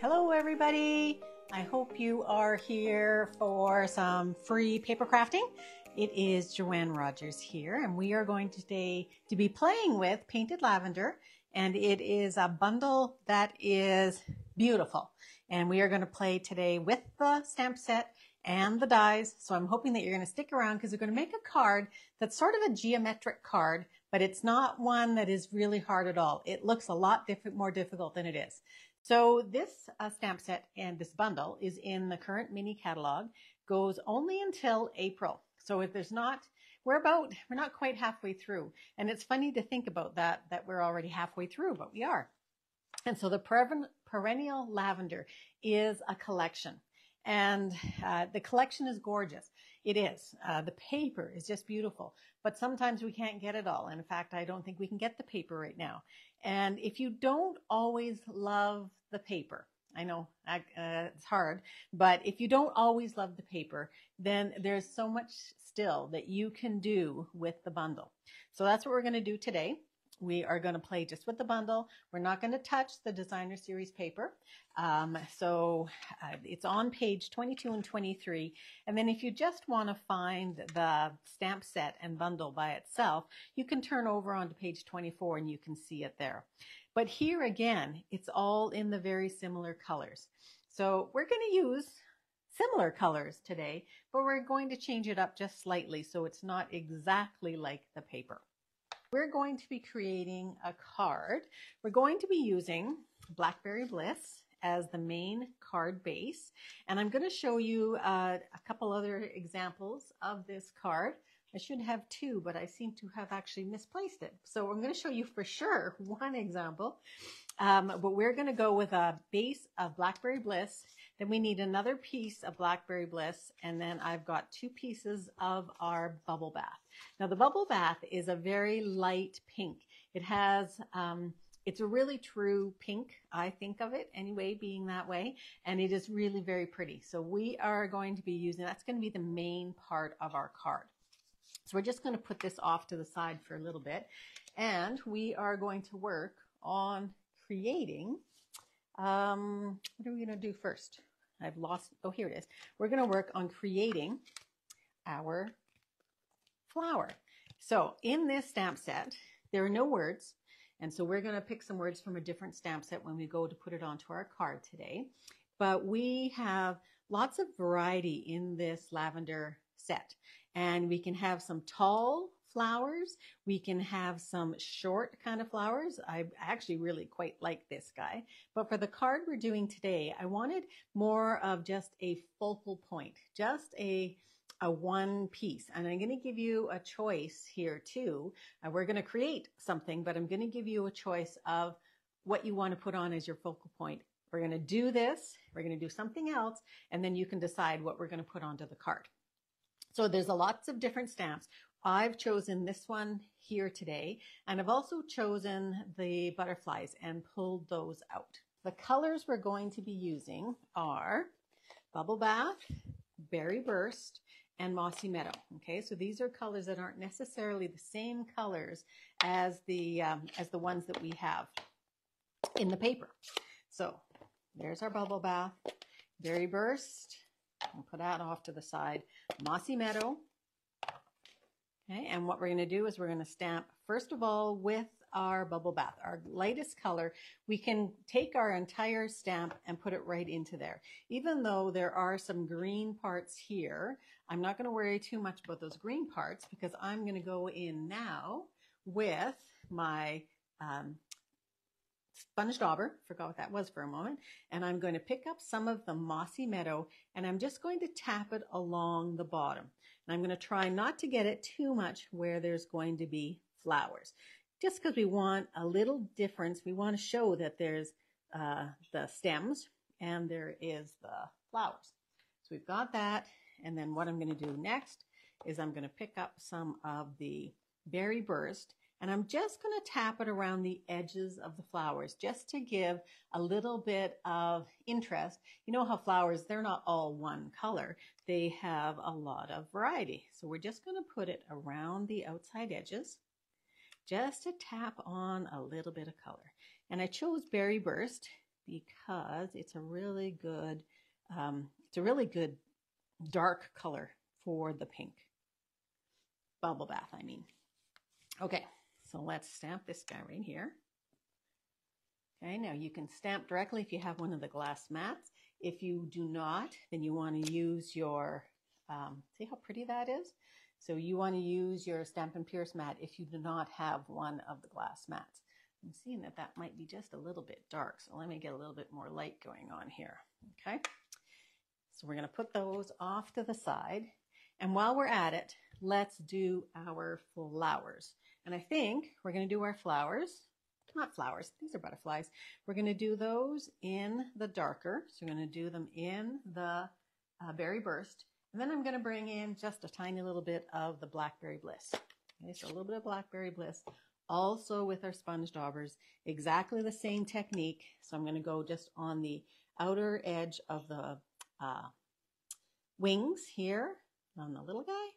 Hello everybody! I hope you are here for some free paper crafting. It is Joanne Rogers here, and we are going today to be playing with Painted Lavender, and it is a bundle that is beautiful. And we are going to play today with the stamp set and the dies, so I'm hoping that you're going to stick around because we're going to make a card that's sort of a geometric card, but it's not one that is really hard at all. It looks a lot more difficult than it is. So this stamp set and this bundle is in the current mini catalog, goes only until April. So if there's not, we're not quite halfway through. And it's funny to think about that we're already halfway through, but we are. And so the Perennial Lavender is a collection. And the collection is gorgeous. It is. The paper is just beautiful. But sometimes we can't get it all. And in fact, I don't think we can get the paper right now. And if you don't always love the paper, I know it's hard, but if you don't always love the paper, then there's so much still that you can do with the bundle. So that's what we're going to do today. We are going to play just with the bundle. We're not going to touch the designer series paper. It's on page 22 and 23. And then if you just want to find the stamp set and bundle by itself, you can turn over onto page 24 and you can see it there. But here again, it's all in the very similar colors. So we're going to use similar colors today, but we're going to change it up just slightly so it's not exactly like the paper. We're going to be creating a card. We're going to be using Blackberry Bliss as the main card base. And I'm going to show you a couple other examples of this card. I should have two, but I seem to have actually misplaced it. So I'm going to show you for sure one example. But we're going to go with a base of Blackberry Bliss. Then we need another piece of Blackberry Bliss. And then I've got two pieces of our bubble bath. Now the bubble bath is a very light pink. It has, it's a really true pink, I think of it anyway, being that way. And it is really very pretty. So we are going to be using, that's going to be the main part of our card. So we're just going to put this off to the side for a little bit. And we are going to work on creating, what are we going to do first? I've lost, oh, here it is. We're going to work on creating our flower. So in this stamp set, there are no words. And so we're going to pick some words from a different stamp set when we go to put it onto our card today. But we have lots of variety in this lavender set. And we can have some tall flowers. We can have some short kind of flowers. I actually really quite like this guy. But for the card we're doing today, I wanted more of just a focal point, just a one piece. And I'm going to give you a choice here too. We're going to create something, but I'm going to give you a choice of what you want to put on as your focal point. We're going to do this, we're going to do something else, and then you can decide what we're going to put onto the card. So there's lots of different stamps. I've chosen this one here today, and I've also chosen the butterflies and pulled those out. The colors we're going to be using are Bubble Bath, Berry Burst, and Mossy Meadow. Okay, so these are colors that aren't necessarily the same colors as the ones that we have in the paper. So there's our Bubble Bath, Berry Burst. I'll put that off to the side. Mossy Meadow. Okay, and what we're going to do is we're going to stamp, first of all, with our bubble bath, our lightest color. We can take our entire stamp and put it right into there. Even though there are some green parts here, I'm not going to worry too much about those green parts because I'm going to go in now with my sponge dauber, forgot what that was for a moment, and I'm going to pick up some of the Mossy Meadow and I'm just going to tap it along the bottom. And I'm going to try not to get it too much where there's going to be flowers. Just because we want a little difference, we want to show that there's the stems and there is the flowers. So we've got that, and then what I'm going to do next is I'm going to pick up some of the Berry Burst, and I'm just going to tap it around the edges of the flowers just to give a little bit of interest. You know how flowers, they're not all one color. They have a lot of variety. So we're just going to put it around the outside edges just to tap on a little bit of color. And I chose Berry Burst because it's a really good dark color for the pink bubble bath, I mean. Okay, so let's stamp this guy right here. Okay, now you can stamp directly if you have one of the glass mats. If you do not, then you want to use your, see how pretty that is? So you want to use your Stampin' Pierce mat if you do not have one of the glass mats. I'm seeing that that might be just a little bit dark, so let me get a little bit more light going on here, okay? So we're going to put those off to the side. And while we're at it, let's do our flowers. And I think we're going to do our flowers. Not flowers, these are butterflies. We're going to do those in the darker. So we're going to do them in the Berry Burst. And then I'm going to bring in just a tiny little bit of the Blackberry Bliss. Okay, so a little bit of Blackberry Bliss. Also with our sponge daubers, exactly the same technique. So I'm going to go just on the outer edge of the wings here on the little guy.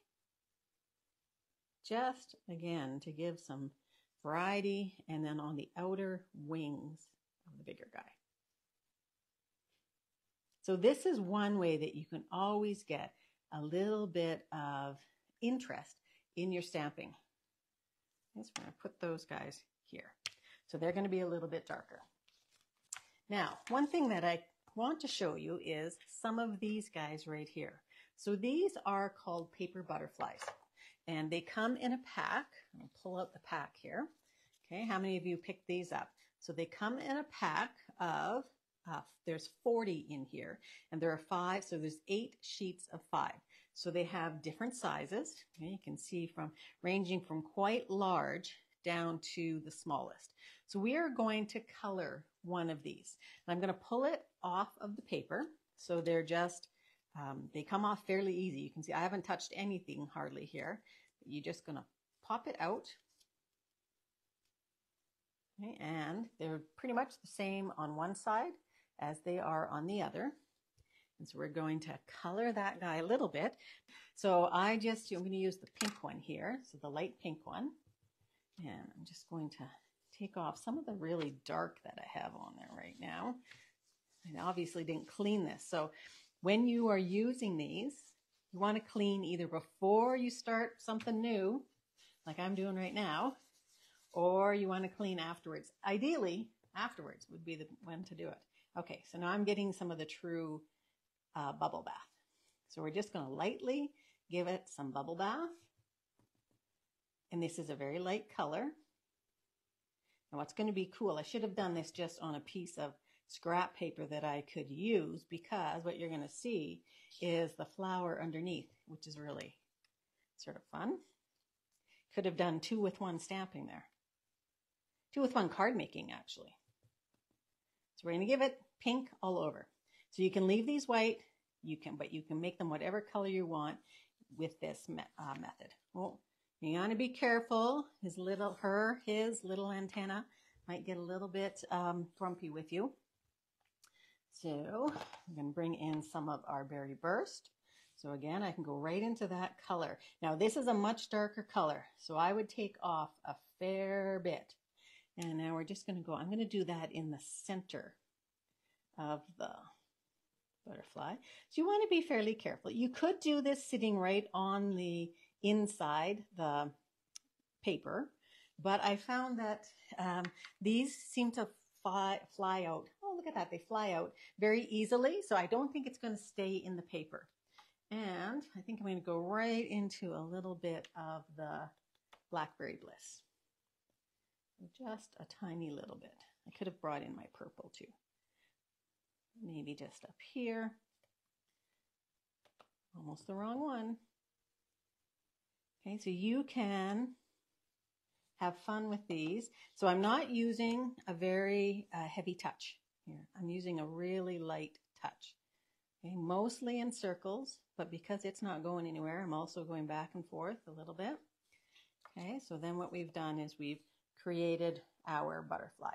Just, again, to give some variety, and then on the outer wings of the bigger guy. So this is one way that you can always get a little bit of interest in your stamping. Yes, we're going to put those guys here. So they're going to be a little bit darker. Now, one thing that I want to show you is some of these guys right here. So these are called paper butterflies. And they come in a pack. I'll pull out the pack here. Okay, how many of you picked these up? So they come in a pack of, there's 40 in here, and there are 5, so there's 8 sheets of 5. So they have different sizes. Okay, you can see from ranging from quite large down to the smallest. So we are going to color one of these. And I'm going to pull it off of the paper. So they're just, they come off fairly easy. You can see I haven't touched anything hardly here. You're just going to pop it out. Okay, and they're pretty much the same on one side as they are on the other. And so we're going to color that guy a little bit. So I'm going to use the pink one here, so the light pink one. And I'm just going to take off some of the really dark that I have on there right now. I obviously didn't clean this. So when you are using these, you want to clean either before you start something new, like I'm doing right now, or you want to clean afterwards. Ideally, afterwards would be the when to do it. Okay, so now I'm getting some of the true bubble bath. So we're just going to lightly give it some bubble bath. And this is a very light color. And what's going to be cool, I should have done this just on a piece of scrap paper that I could use, because what you're going to see is the flower underneath, which is really sort of fun. Could have done 2-with-1 stamping there. 2-with-1 card making, actually. So we're going to give it pink all over. So you can leave these white, but you can make them whatever color you want with this method. Well, you want to be careful. His little antenna might get a little bit grumpy with you. So I'm going to bring in some of our Berry Burst. So again, I can go right into that color. Now this is a much darker color, so I would take off a fair bit. And now we're just going to go, I'm going to do that in the center of the butterfly. So you want to be fairly careful. You could do this sitting right on the inside the paper, but I found that these seem to fly out. Oh, look at that. They fly out very easily. So I don't think it's going to stay in the paper. And I think I'm going to go right into a little bit of the Blackberry Bliss. Just a tiny little bit. I could have brought in my purple too. Maybe just up here. Almost the wrong one. Okay, so you can have fun with these. So I'm not using a very heavy touch here. I'm using a really light touch. Okay, mostly in circles, but because it's not going anywhere, I'm also going back and forth a little bit. Okay, so then what we've done is we've created our butterfly.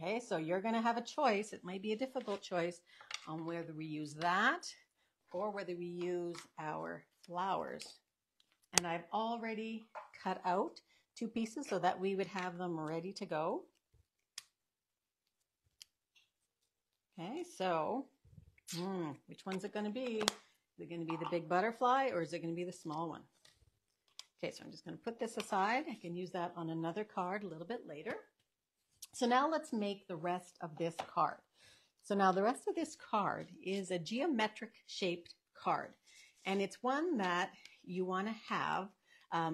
Okay, so you're going to have a choice. It might be a difficult choice on whether we use that or whether we use our flowers. And I've already cut out 2 pieces so that we would have them ready to go. Okay, so which one's it going to be? Is it going to be the big butterfly or is it going to be the small one? Okay, so I'm just going to put this aside. I can use that on another card a little bit later. So now let's make the rest of this card. So now the rest of this card is a geometric shaped card. And it's one that you want to have.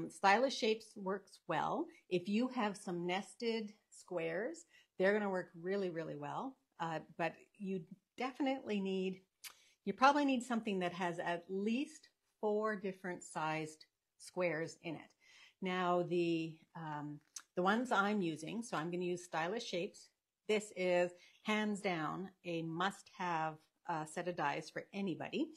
Stylish shapes works well. If you have some nested squares, they're going to work really, really well. But you probably need something that has at least 4 different sized squares in it. Now the ones I'm using, so I'm going to use Stylish Shapes. This is hands down a must-have set of dies for anybody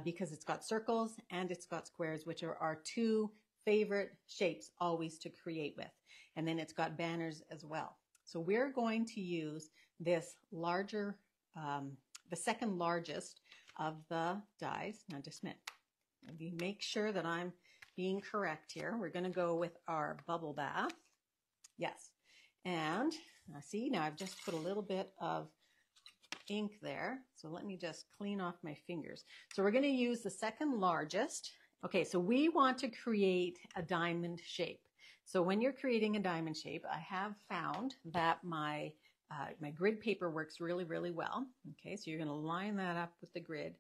because it's got circles and it's got squares, which are our 2 favorite shapes always to create with. And then it's got banners as well. So we're going to use this larger, the second largest of the dies. Now just a minute. Make sure that I'm being correct here. We're going to go with our bubble bath. Yes. And see, now I've just put a little bit of ink there. So let me just clean off my fingers. So we're going to use the second largest. Okay, so we want to create a diamond shape. So when you're creating a diamond shape, I have found that my grid paper works really, really well. Okay, so you're going to line that up with the grid.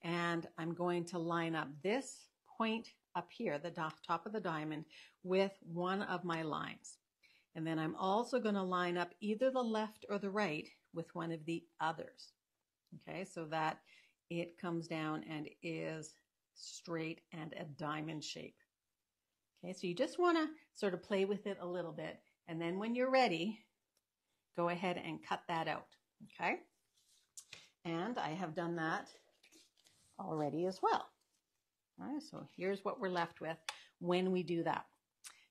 And I'm going to line up this point up here, the top of the diamond, with one of my lines. And then I'm also going to line up either the left or the right with one of the others. Okay, so that it comes down and is straight and a diamond shape. Okay, so you just want to sort of play with it a little bit. And then when you're ready, go ahead and cut that out. Okay, and I have done that already as well. All right, so here's what we're left with when we do that.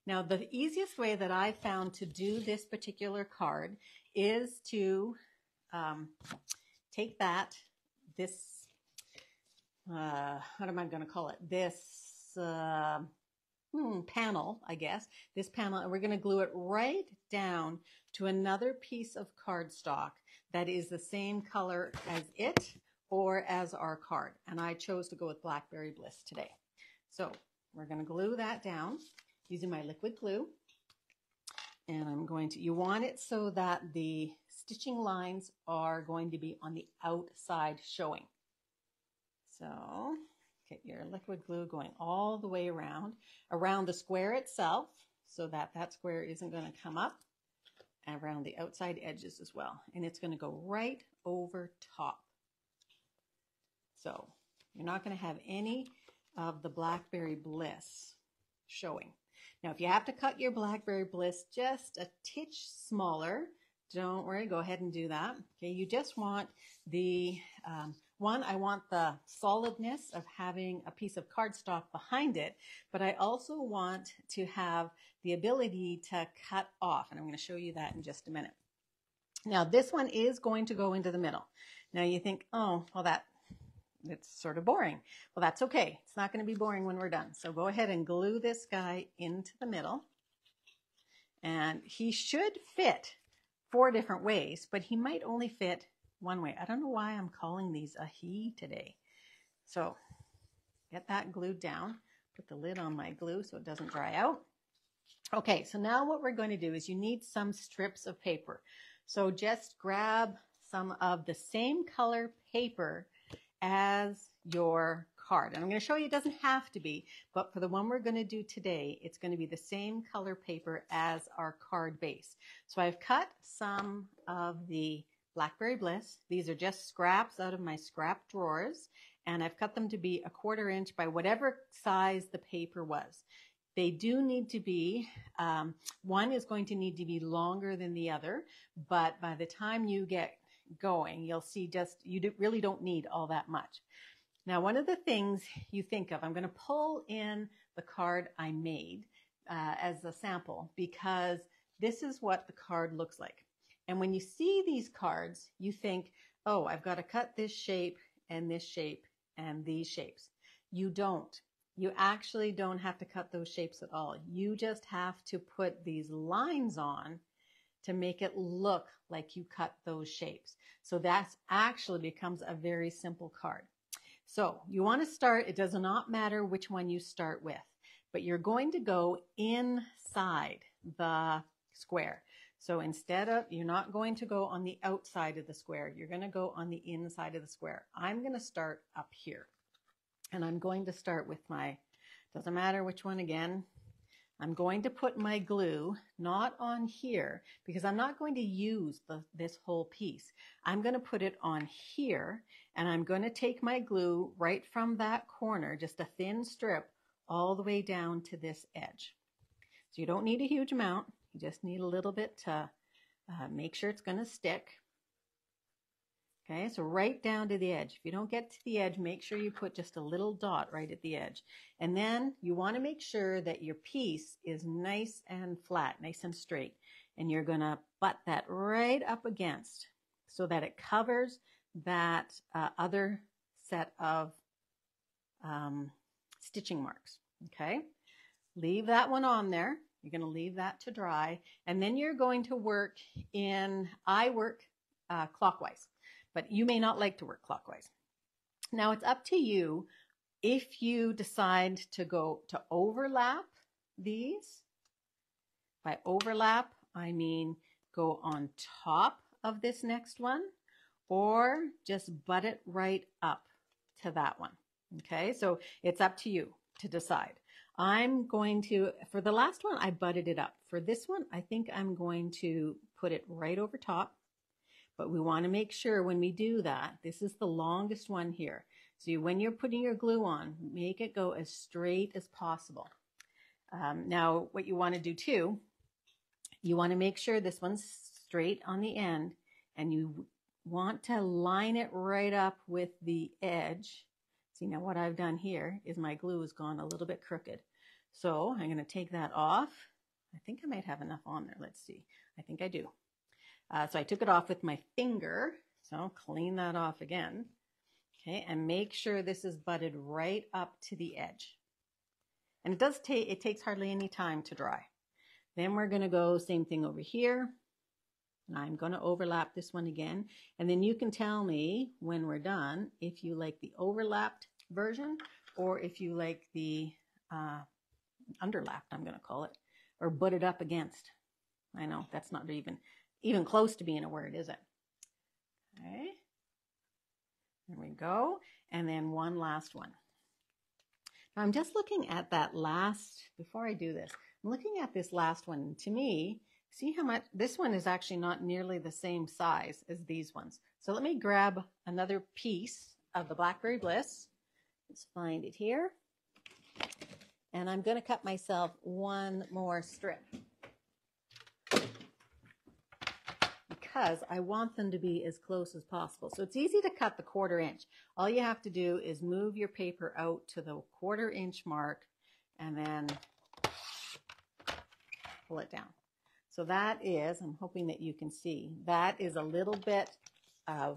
Now, the easiest way that I found to do this particular card is to take this, what am I going to call it? This panel, I guess, this panel, and we're going to glue it right down to another piece of cardstock that is the same color as it or as our card. And I chose to go with Blackberry Bliss today. So we're going to glue that down using my liquid glue. And you want it so that the stitching lines are going to be on the outside showing. So get your liquid glue going all the way around the square itself so that that square isn't going to come up, and around the outside edges as well. And it's going to go right over top. So you're not going to have any of the Blackberry Bliss showing. Now, if you have to cut your Blackberry Bliss just a titch smaller, don't worry, go ahead and do that. Okay, you just want the, I want the solidness of having a piece of cardstock behind it, but I also want to have the ability to cut off, and I'm going to show you that in just a minute. Now, this one is going to go into the middle. Now, you think, oh, well, it's sort of boring. Well, that's okay. It's not going to be boring when we're done. So go ahead and glue this guy into the middle. And he should fit 4 different ways, but he might only fit one way. I don't know why I'm calling these a he today. So get that glued down. Put the lid on my glue so it doesn't dry out. Okay, so now what we're going to do is you need some strips of paper. So just grab some of the same color paper as your card. And I'm going to show you it doesn't have to be, but for the one we're going to do today, it's going to be the same color paper as our card base. So I've cut some of the Blackberry Bliss. These are just scraps out of my scrap drawers, and I've cut them to be 1/4 inch by whatever size the paper was. They do need to be, one is going to need to be longer than the other, but by the time you get going, you'll see you really don't need all that much. Now, one of the things you think of, I'm going to pull in the card I made as a sample because this is what the card looks like. And when you see these cards, you think, oh, I've got to cut this shape and this shape and these shapes. You don't. You actually don't have to cut those shapes at all. You just have to put these lines on to make it look like you cut those shapes. So that actually becomes a very simple card. So you want to start, it does not matter which one you start with, but you're going to go inside the square. So instead of, you're not going to go on the outside of the square, you're going to go on the inside of the square. I'm going to start up here. And I'm going to start with my, doesn't matter which one again, I'm going to put my glue not on here because I'm not going to use this whole piece. I'm going to put it on here, and I'm going to take my glue right from that corner, just a thin strip, all the way down to this edge. So you don't need a huge amount. You just need a little bit to make sure it's going to stick. Okay, so right down to the edge. If you don't get to the edge, make sure you put just a little dot right at the edge. And then you want to make sure that your piece is nice and flat, nice and straight. And you're going to butt that right up against so that it covers that other set of stitching marks. Okay, leave that one on there. You're going to leave that to dry. And then you're going to work in, I work clockwise. But you may not like to work clockwise. Now it's up to you if you decide to go to overlap these. By overlap, I mean go on top of this next one or just butt it right up to that one. Okay, so it's up to you to decide. I'm going to, for the last one, I butted it up. For this one, I think I'm going to put it right over top. But we want to make sure when we do that, this is the longest one here. So when you're putting your glue on, make it go as straight as possible. Now, what you want to do too, you want to make sure this one's straight on the end, and you want to line it right up with the edge. See, now what I've done here is my glue has gone a little bit crooked. So I'm going to take that off. I think I might have enough on there. Let's see. I think I do. So I took it off with my finger, so clean that off again, okay, and make sure this is butted right up to the edge. And it takes hardly any time to dry. Then we're going to go same thing over here, and I'm going to overlap this one again, and then you can tell me when we're done if you like the overlapped version or if you like the underlapped, I'm going to call it, or butted up against. I know that's not even close to being a word, is it? Okay, there we go. And then one last one. Now I'm just looking at that last, before I do this, I'm looking at this last one. To me, see how much, this one is actually not nearly the same size as these ones. So let me grab another piece of the Blackberry Bliss. Let's find it here. And I'm going to cut myself one more strip, because I want them to be as close as possible. So it's easy to cut the 1/4 inch. All you have to do is move your paper out to the 1/4 inch mark and then pull it down. So that is, I'm hoping that you can see, that is a little bit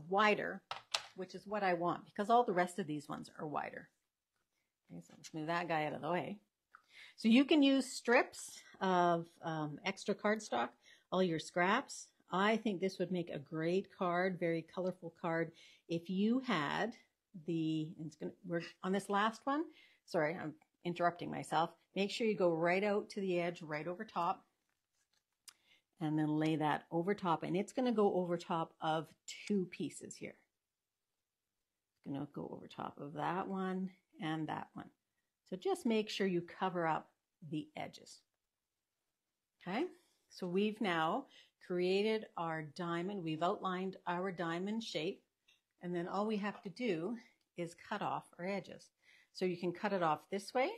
wider, which is what I want because all the rest of these ones are wider. Okay, so let's move that guy out of the way. So you can use strips of extra cardstock, all your scraps. I think this would make a great card, very colorful card. If you had we're on this last one. Sorry, I'm interrupting myself. Make sure you go right out to the edge, right over top, and then lay that over top. And it's going to go over top of 2 pieces here. It's going to go over top of that one and that one. So just make sure you cover up the edges. Okay, so we've now created our diamond. We've outlined our diamond shape, and then all we have to do is cut off our edges. So you can cut it off this way,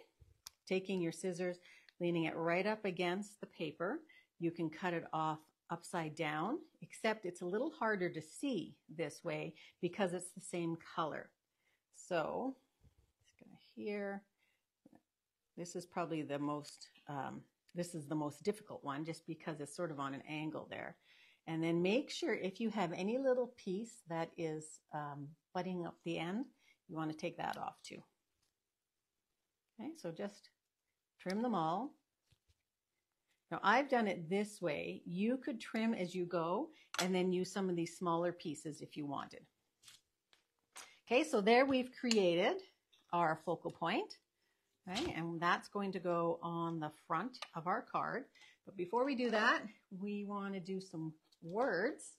taking your scissors, leaning it right up against the paper. You can cut it off upside down, except it's a little harder to see this way because it's the same color. So let's go here. This is probably the most this is the most difficult one just because it's sort of on an angle there. And then make sure if you have any little piece that is butting up the end, you want to take that off too. Okay, so just trim them all. Now I've done it this way. You could trim as you go and then use some of these smaller pieces if you wanted. Okay, so there we've created our focal point, right? And that's going to go on the front of our card. But before we do that, we want to do some words.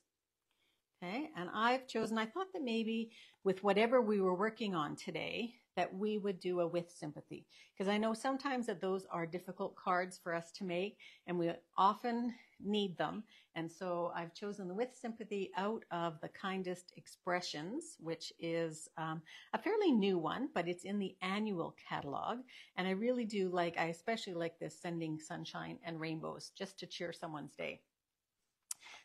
Okay, and I've chosen, I thought that maybe with whatever we were working on today, that we would do a with sympathy. Because I know sometimes that those are difficult cards for us to make, and we often need them. And so I've chosen the with sympathy out of the Kindest Expressions, which is a fairly new one, but it's in the annual catalog. And I really do like, I especially like this Sending Sunshine and Rainbows, just to cheer someone's day.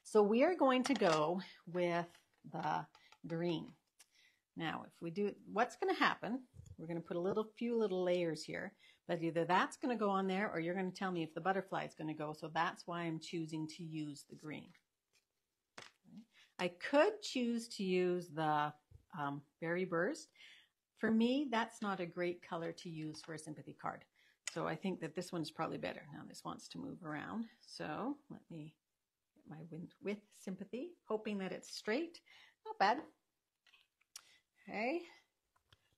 So we are going to go with the green. Now, if we do, what's going to happen, we're going to put a few little layers here, but either that's going to go on there or you're going to tell me if the butterfly is going to go. So that's why I'm choosing to use the green. I could choose to use the Berry Burst. For me, that's not a great color to use for a sympathy card. So I think that this one's probably better. Now this wants to move around. So let me my with sympathy, hoping that it's straight. Not bad. Okay,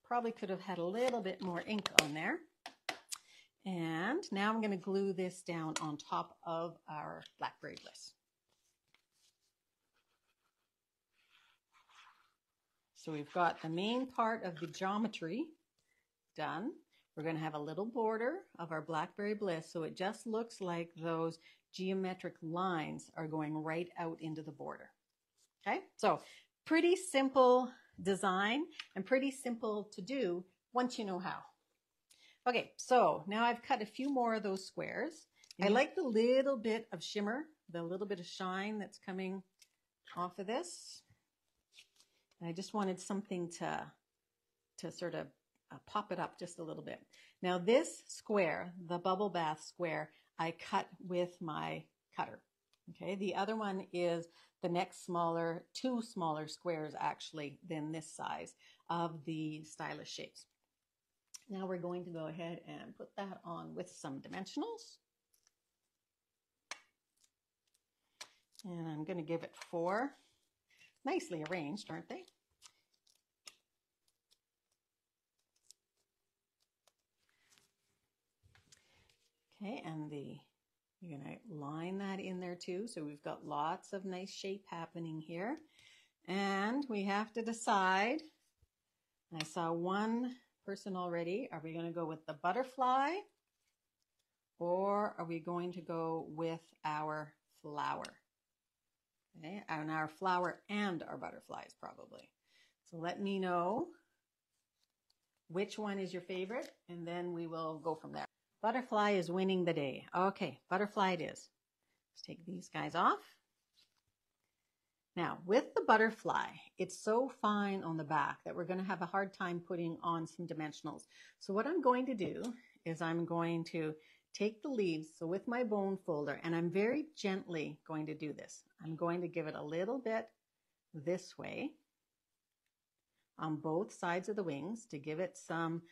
probably could have had a little bit more ink on there. And now I'm going to glue this down on top of our Blackberry Bliss. So we've got the main part of the geometry done. We're going to have a little border of our Blackberry Bliss, so it just looks like those geometric lines are going right out into the border. Okay, so pretty simple design and pretty simple to do once you know how. Okay, so now I've cut a few more of those squares. I like the little bit of shimmer, the little bit of shine that's coming off of this. And I just wanted something to sort of pop it up just a little bit. Now this square, the bubble bath square, I cut with my cutter. Okay, the other one is the next smaller, two smaller squares actually than this size of the stylish shapes. Now we're going to go ahead and put that on with some dimensionals. And I'm going to give it 4. Nicely arranged, aren't they? Okay, and you're going to line that in there too. So we've got lots of nice shape happening here. And we have to decide, I saw one person already, are we going to go with the butterfly or are we going to go with our flower? Okay, and our flower and our butterflies probably. So let me know which one is your favorite and then we will go from there. Butterfly is winning the day. Okay, butterfly it is. Let's take these guys off. Now, with the butterfly, it's so fine on the back that we're going to have a hard time putting on some dimensionals. So what I'm going to do is I'm going to take the leaves, so with my bone folder, and I'm very gently going to do this. I'm going to give it a little bit this way on both sides of the wings to give it some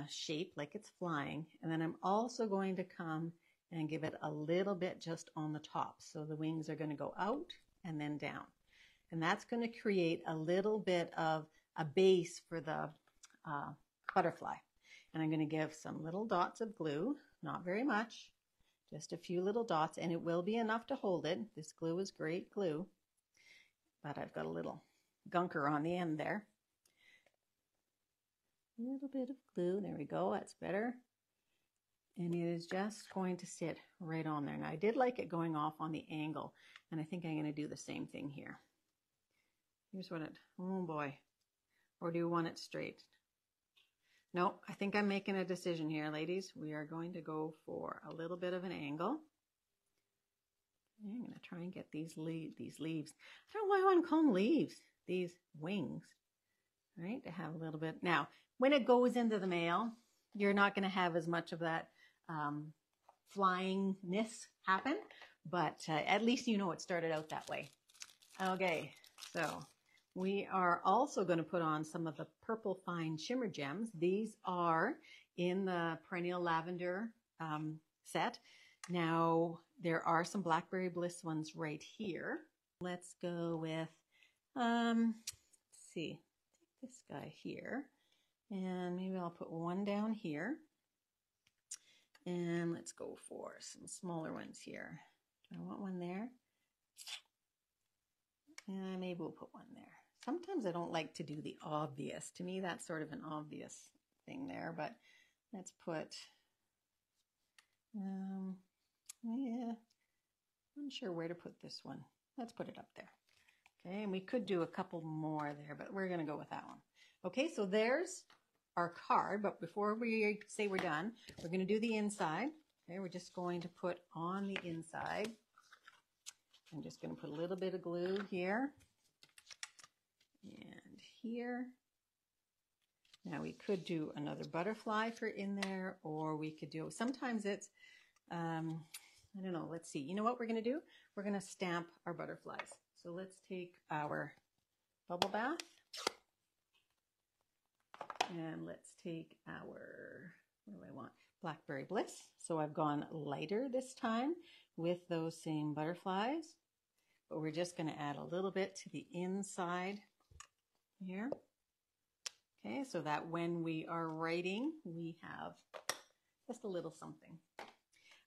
shape like it's flying. And then I'm also going to come and give it a little bit just on the top. So the wings are going to go out and then down. And that's going to create a little bit of a base for the butterfly. And I'm going to give some little dots of glue, not very much, just a few little dots, and it will be enough to hold it. This glue is great glue, but I've got a little gunker on the end there. A little bit of glue, there we go, that's better. And it is just going to sit right on there. Now I did like it going off on the angle, and I think I'm going to do the same thing here. Here's what it, oh boy, or do you want it straight? No, I think I'm making a decision here, ladies. We are going to go for a little bit of an angle. I'm going to try and get these leaves. I don't know why I want to call them leaves, these wings, right? To have a little bit. Now, when it goes into the mail, you're not going to have as much of that flyingness happen, but at least you know it started out that way. Okay, so we are also going to put on some of the Purple Fine Shimmer Gems. These are in the Perennial Lavender set. Now, there are some Blackberry Bliss ones right here. Let's go with, let's see, take this guy here, and maybe I'll put one down here. And let's go for some smaller ones here. Do I want one there? And maybe we'll put one there. Sometimes I don't like to do the obvious. To me, that's sort of an obvious thing there, but let's put, yeah, I'm not sure where to put this one. Let's put it up there. Okay, and we could do a couple more there, but we're gonna go with that one. Okay, so there's our card, but before we say we're done, we're gonna do the inside. Okay, we're just going to put on the inside. I'm just gonna put a little bit of glue here and here. Now we could do another butterfly for in there, or we could do, sometimes it's, I don't know, let's see. You know what we're gonna do? We're gonna stamp our butterflies. So let's take our bubble bath and let's take our, what do I want? Blackberry Bliss. So I've gone lighter this time with those same butterflies, but we're just gonna add a little bit to the inside here. Okay, so that when we are writing, we have just a little something.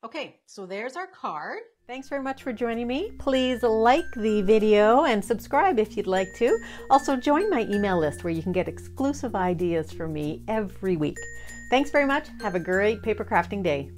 Okay, so there's our card. Thanks very much for joining me. Please like the video and subscribe if you'd like to. Also join my email list where you can get exclusive ideas from me every week. Thanks very much. Have a great paper crafting day.